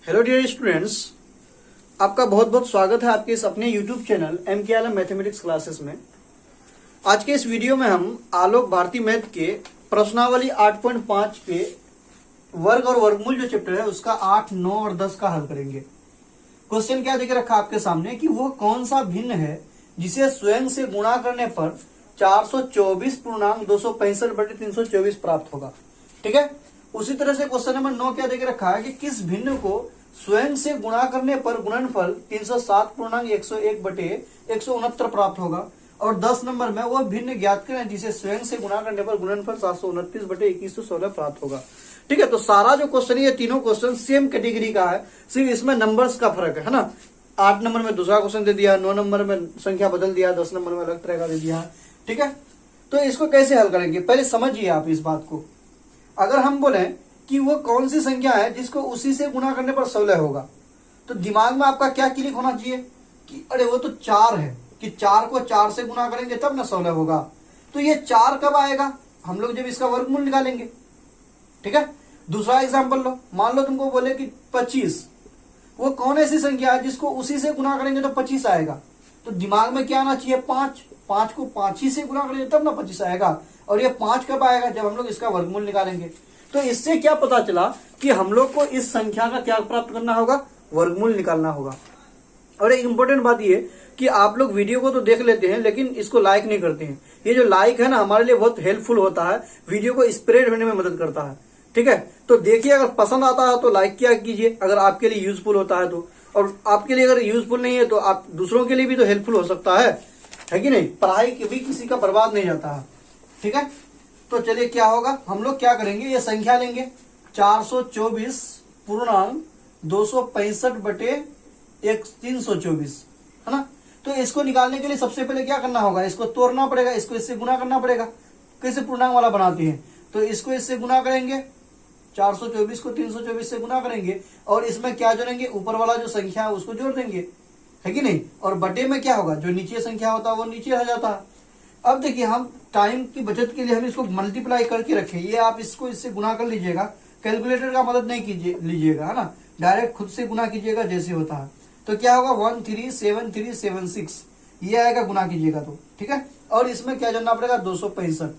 Hello dear students, आपका बहुत बहुत स्वागत है आपके इस अपने YouTube channel MKLM mathematics classes में। आज के इस वीडियो में हम आलोक भारती मैथ के प्रश्नावली 8.5 के वर्ग और वर्गमूल जो चैप्टर है उसका 8, 9 और 10 का हल करेंगे। क्वेश्चन क्या देके रखा आपके सामने कि वो कौन सा भिन्न है जिसे स्वयं से गुणा करने पर 424.265/324 प्राप्त होगा। ठीक है, उसी तरह से क्वेश्चन नंबर 9 क्या देके रखा है कि किस भिन्न को स्वयं से गुणा करने पर गुणनफल 307.101/169 प्राप्त होगा। और 10 नंबर में वो भिन्न ज्ञात करें जिसे स्वयं से गुणा करने पर गुणनफल 729/2116 प्राप्त होगा। ठीक है, तो सारा जो क्वेश्चन है ये तीनों क्वेश्चन सेम कैटेगरी का है, सिर्फ इसमें नंबर्स का फर्क है ना। 8 नंबर में दूसरा क्वेश्चन दे दिया, 9 नंबर में संख्या बदल दिया, 10 नंबर में अलग तरह का दे दिया। ठीक है, तो इसको कैसे हल करेंगे पहले समझिए आप इस बात को। अगर हम बोले कि वो कौन सी संख्या है जिसको उसी से गुणा करने पर 16 होगा, तो दिमाग में आपका क्या क्लिक होना चाहिए कि अरे वो तो 4 है, कि 4 को 4 से गुणा करेंगे तब ना 16 होगा। तो ये 4 कब आएगा? हम लोग जब इसका वर्गमूल निकालेंगे। ठीक है, दूसरा एग्जाम्पल लो, मान लो तुमको बोले कि 25, वो कौन ऐसी संख्या है जिसको उसी से गुणा करेंगे तो 25 आएगा। तो दिमाग में क्या आना चाहिए? 5 को 5 ही से गुणा करेंगे तब ना 25 आएगा। और ये 5 कब आएगा? जब हम लोग इसका वर्गमूल निकालेंगे। तो इससे क्या पता चला कि हम लोग को इस संख्या का क्या प्राप्त करना होगा? वर्गमूल निकालना होगा। और एक इंपॉर्टेंट बात ये कि आप लोग वीडियो को तो देख लेते हैं लेकिन इसको लाइक नहीं करते हैं। ये जो लाइक है ना हमारे लिए बहुत हेल्पफुल होता है, वीडियो को स्प्रेड होने में मदद करता है। ठीक है, तो देखिए, अगर पसंद आता है तो लाइक किया कीजिए, अगर आपके लिए यूजफुल होता है तो। और आपके लिए अगर यूजफुल नहीं है तो आप दूसरों के लिए भी तो हेल्पफुल हो सकता है कि नहीं? पढ़ाई भी किसी का बर्बाद नहीं जाता है। ठीक है, तो चलिए क्या होगा, हम लोग क्या करेंगे, ये संख्या लेंगे 424.265/324 है ना। तो इसको निकालने के लिए सबसे पहले क्या करना होगा? इसको तोड़ना पड़ेगा, इसको इससे गुना करना पड़ेगा। कैसे पूर्णांक वाला बनाते हैं, तो इसको इससे गुना करेंगे, 424 को 324 से गुना करेंगे और इसमें क्या जोड़ेंगे? ऊपर वाला जो संख्या है उसको जोड़ देंगे, है कि नहीं। और बटे में क्या होगा? जो नीचे संख्या होता है वो नीचे आ जाता है। अब देखिए, हम टाइम की बचत के लिए हम इसको मल्टीप्लाई करके रखें, ये आप इसको इससे गुना कर लीजिएगा, कैलकुलेटर का मदद नहीं लीजिएगा, है ना, डायरेक्ट खुद से गुना कीजिएगा जैसे होता है। तो क्या होगा? 137376 ये आएगा, गुना कीजिएगा तो। ठीक है, और इसमें क्या जोड़ना पड़ेगा? 265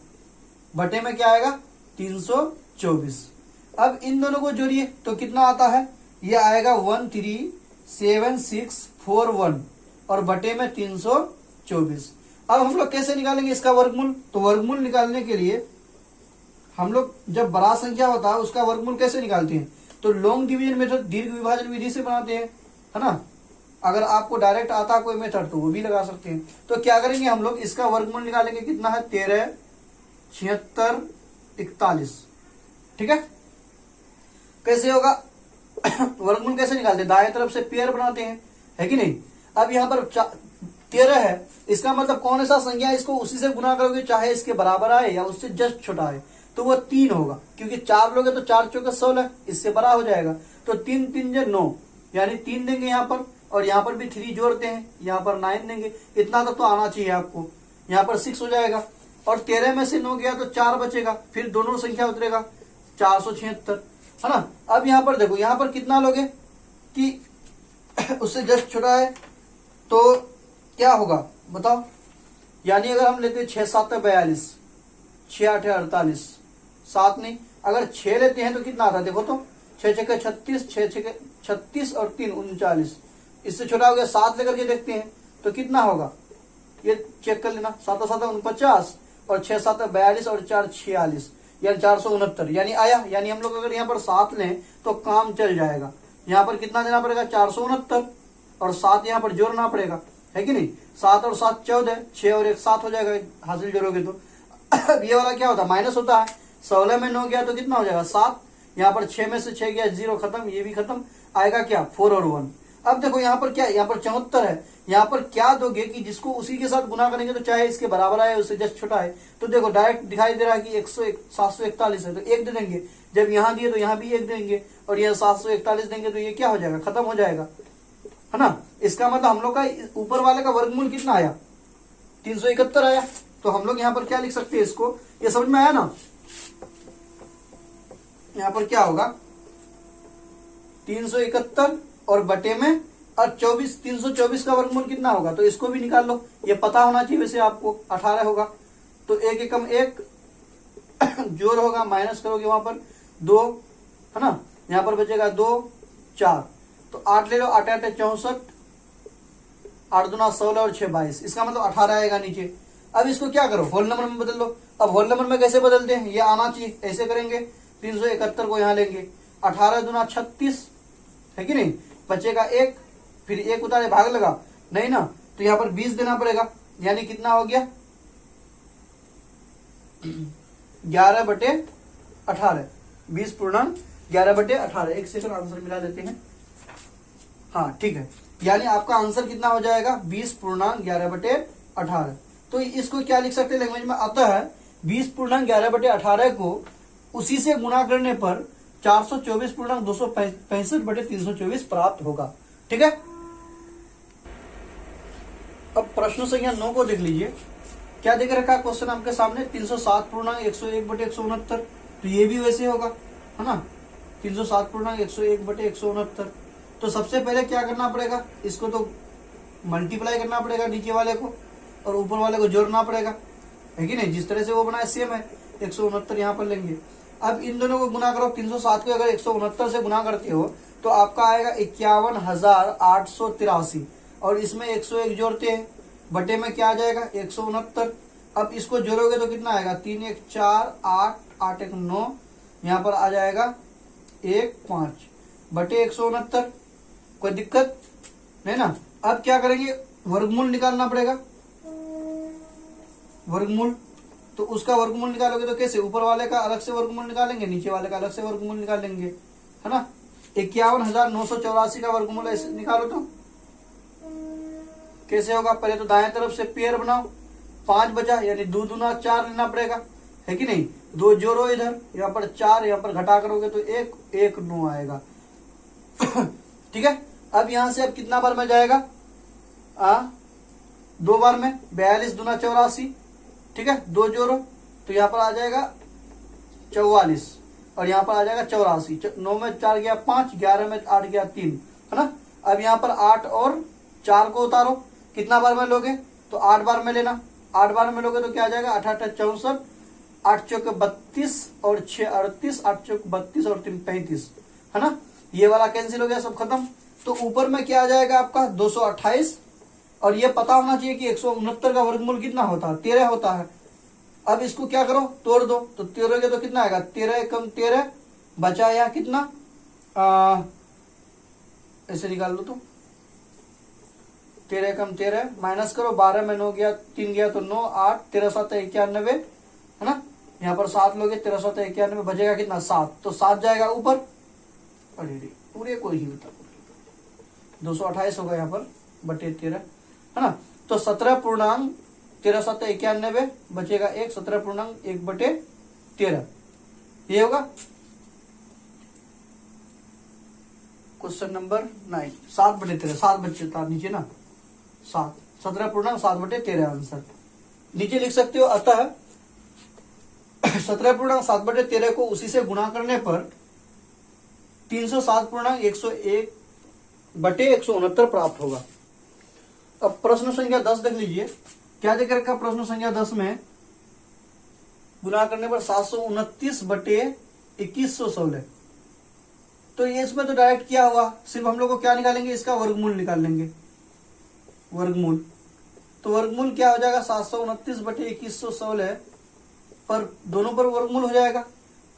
बटे में क्या आएगा? 324। अब इन दोनों को जोड़िए तो कितना आता है? ये आएगा 137641 और बटे में 324। अब हम लोग कैसे निकालेंगे इसका वर्गमूल? तो वर्गमूल निकालने के लिए हम लोग जब बड़ा संख्या होता है उसका वर्गमूल कैसे निकालते हैं? तो लॉन्ग डिवीजन मेथड, दीर्घ विभाजन विधि से बनाते हैं, है ना। अगर आपको डायरेक्ट आता कोई मेथड तो वो भी लगा सकते हैं। तो क्या करेंगे हम लोग, इसका वर्गमूल निकालेंगे, कितना है? 13, 76, 41। ठीक है, कैसे होगा? वर्गमूल कैसे निकालते हैं? दाएं तरफ से पेयर बनाते हैं, है कि नहीं। अब यहाँ पर 13 है, इसका मतलब कौन सा संख्या इसको उसी से गुना करोगे चाहे इसके बराबर आए या उससे जस्ट छोटा आए, तो वो 3 होगा, क्योंकि 4 लोगे तो 4 चौके 16, इससे बड़ा हो जाएगा। तो 3 3 जे 9, यानी 3 देंगे यहाँ पर, और यहाँ पर भी 3 जोड़ते हैं, यहाँ पर 9 देंगे। इतना तो आना चाहिए आपको, यहाँ पर 6 हो जाएगा। और 13 में से 9 गया तो 4 बचेगा, फिर दोनों संख्या उतरेगा 476, है ना। अब यहाँ पर देखो, यहाँ पर कितना लोगे कि उससे जस्ट छोटा है तो क्या होगा बताओ? यानी अगर हम लेते हैं 6 7 42, 6 8 48, 7 नहीं, अगर 6 लेते हैं तो कितना आता है? देखो तो 6 6 36, 6 6 36 और 3 39, इससे छोटा हो गया। 7 लेकर के देखते हैं तो कितना होगा? ये चेक कर लेना, 7 7 49 और 6 7 42 और 4 46, यानी 469, यानी आया। यानी हम लोग अगर यहाँ पर 7 लें तो काम चल जाएगा। यहाँ पर कितना देना पड़ेगा? 469 और 7 यहाँ पर जोड़ना पड़ेगा, है कि नहीं। 7 और 7 14, 6 और 1 7 हो जाएगा, हासिल जोड़ोगे तो। अब ये वाला क्या होता है? माइनस होता है। 16 में 9 गया तो कितना हो जाएगा? 7। यहाँ पर 6 में से 6 गया, 0 खत्म, ये भी खत्म, आएगा क्या? 4 और 1। अब देखो यहाँ पर क्या, यहाँ पर 74 है, यहाँ पर क्या दोगे कि जिसको उसी के साथ गुना करेंगे तो चाहे इसके बराबर आए उससे जस्ट छोटा है। तो देखो डायरेक्ट दिखाई दे रहा है कि 741 है तो 1 दे देंगे, जब यहाँ दिए तो यहाँ भी 1 देंगे, और यहाँ 741 देंगे तो ये क्या हो जाएगा? खत्म हो जाएगा, है ना। इसका मतलब हम लोग का ऊपर वाले का वर्गमूल कितना आया? 371 आया। तो हम लोग यहाँ पर क्या लिख सकते हैं इसको? ये समझ में आया ना। यहाँ पर क्या होगा? 371 और बटे में और 24, 324 का वर्गमूल कितना होगा, तो इसको भी निकाल लो, ये पता होना चाहिए वैसे आपको, 18 होगा। तो एक एकम एक जोड़ होगा, माइनस करोगे वहां पर 2, है ना, यहाँ पर बचेगा 2 4, तो 8 ले लो, 8 8 64, 8 दूना 16 और 6 22, इसका मतलब 18 आएगा नीचे। अब इसको क्या करो, होल नंबर में बदल लो। अब होल नंबर में कैसे बदलते हैं, ये आना चाहिए, ऐसे करेंगे, 371 को यहाँ लेंगे, 18 दूना 36 है कि नहीं, बचेगा 1, फिर 1 उतारे भाग लगा नहीं ना, तो यहाँ पर 20 देना पड़ेगा, यानी कितना हो गया 11/18, 20.11/18। एक सेकंड आंसर मिला देते हैं, हाँ ठीक है, यानी आपका आंसर कितना हो जाएगा 20.11/18। तो इसको क्या लिख सकते हैं लैंग्वेज में, अतः 20.11/18 को उसी से गुणा करने पर 424.265/324 प्राप्त होगा। ठीक है, अब प्रश्न संख्या 9 को देख लीजिए, क्या देख रखा है क्वेश्चन आपके सामने, 307.101/169, तो ये भी वैसे होगा, है ना, 307.101/169। तो सबसे पहले क्या करना पड़ेगा, इसको तो मल्टीप्लाई करना पड़ेगा नीचे वाले को, और ऊपर वाले को जोड़ना पड़ेगा, है कि नहीं, जिस तरह से वो बनाया सेम है, 169 यहाँ पर लेंगे। अब इन दोनों को गुना करो, 307 को अगर 169 से गुना करते हो तो आपका आएगा 51,883, और इसमें 101 जोड़ते हैं, बटे में क्या आ जाएगा 169। अब इसको जोड़ोगे तो कितना आएगा, 3 1 4 8 8 1 9, यहाँ पर आ जाएगा 1 5 बटे 169, कोई दिक्कत नहीं ना। अब क्या करेंगे, वर्गमूल निकालना पड़ेगा, वर्गमूल, तो उसका वर्गमूल निकालोगे तो कैसे, ऊपर वाले का अलग से वर्गमूल निकालेंगे, नीचे वाले का अलग से वर्गमूल निकालेंगे, है ना। 51,984 का वर्गमूल ऐसे निकालो तो कैसे होगा, पहले तो दाएं तरफ से पेयर बनाओ, 5 बचा, यानी 2 दूना 4 लेना पड़ेगा, है कि नहीं, 2 जोड़ो इधर, यहाँ पर 4, यहाँ पर घटा करोगे तो 1 1 9 आएगा। ठीक है, अब यहां से अब कितना बार में जाएगा, 2 बार में, 42 दूना 84, ठीक है, 2 जोड़ो तो यहाँ पर आ जाएगा 44, और यहाँ पर आ जाएगा 84, 9 में 4 गया 5, 11 में 8 गया 3, है ना। अब यहाँ पर 8 और 4 को उतारो, कितना बार में लोगे, तो 8 बार में लेना, 8 बार में लोगे तो क्या आ जाएगा 8 8 64, 8 चौके 32 और 6 38, 8 चौके 32 और 3 35, है ना, ये वाला कैंसिल हो गया, सब खत्म। तो ऊपर में क्या आ जाएगा आपका 228, और ये पता होना चाहिए कि 169 का वर्गमूल कितना होता है, 13 होता है। अब इसको क्या करो, तोड़ दो, तो तोड़ोगे तो कितना आएगा, 13 कम 13, बचा यहाँ कितना, ऐसे निकाल लो तो 13 कम 13, माइनस करो, 12 में 9 गया, 3 गया तो 9, 8, 13 7 91, है ना, यहाँ पर 7 लोगे, 13 7 91, बचेगा कितना 7, तो 7 जाएगा ऊपर, पूरे को ही होता 228 होगा यहाँ पर बटे 13, है ना। तो 17.13 7 91 बचेगा 1, 17.1/13, ये होगा क्वेश्चन नंबर 9, 7/13, 7 बच्चे था नीचे ना, 7, 17.7/13 आंसर नीचे लिख सकते हो। अतः 17.7/13 को उसी से गुणा करने पर 307.101/169 प्राप्त होगा। अब प्रश्न संख्या 10 देख लीजिए, क्या देख रखा प्रश्न संख्या 10 में, गुणा करने पर 729/2116, तो ये इसमें तो डायरेक्ट क्या हुआ, सिर्फ हम लोग को क्या निकालेंगे, इसका वर्गमूल निकाल लेंगे, वर्गमूल, तो वर्गमूल क्या हो जाएगा 729/2116 पर दोनों पर वर्गमूल हो जाएगा।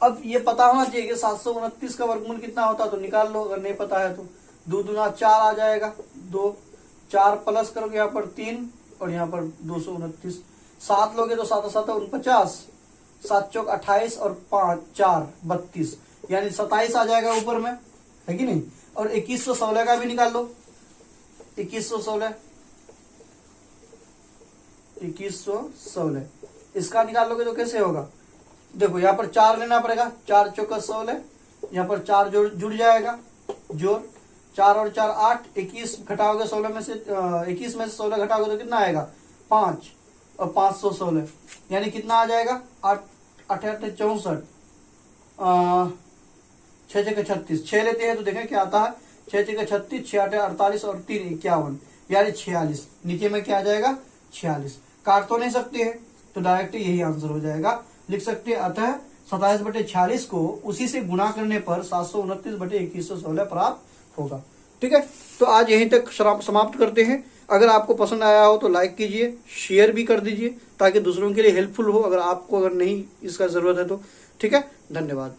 अब ये पता होना चाहिए कि 729 का वर्गमूल कितना होता है, तो निकाल लो, अगर नहीं पता है तो 2 दूना 4 आ जाएगा, 2 4 प्लस करोगे यहाँ पर 3 और यहाँ पर 229, 7 लोगे तो 7 7 49, 7 चौक 28 और 5 4 32, यानी 27 आ जाएगा ऊपर में, है कि नहीं। और 2116 का भी निकाल लो, 2116 इसका निकाल लोगे तो कैसे होगा, देखो यहाँ पर 4 लेना पड़ेगा, 4 चौका 16, यहाँ पर 4 जुड़ जाएगा, जोड़ 4 और 4 8, 21 घटाओगे 16 में से 21 में से 16 घटाओगे तो कितना आएगा 5 और 516, यानी कितना आ जाएगा 8 8 64, 6 6 36, 6 लेते हैं तो देखें क्या आता है, 6 6 36, 6 8 48 और 3 51, यानी 46। नीचे में क्या आ जाएगा 46। काट तो नहीं सकते हैं तो डायरेक्ट यही आंसर हो जाएगा, लिख सकते हैं। अतः 27/46 को उसी से गुणा करने पर 729/2116 प्राप्त होगा। ठीक है, तो आज यहीं तक समाप्त करते हैं। अगर आपको पसंद आया हो तो लाइक कीजिए, शेयर भी कर दीजिए ताकि दूसरों के लिए हेल्पफुल हो, अगर आपको अगर नहीं इसका जरूरत है तो। ठीक है, धन्यवाद।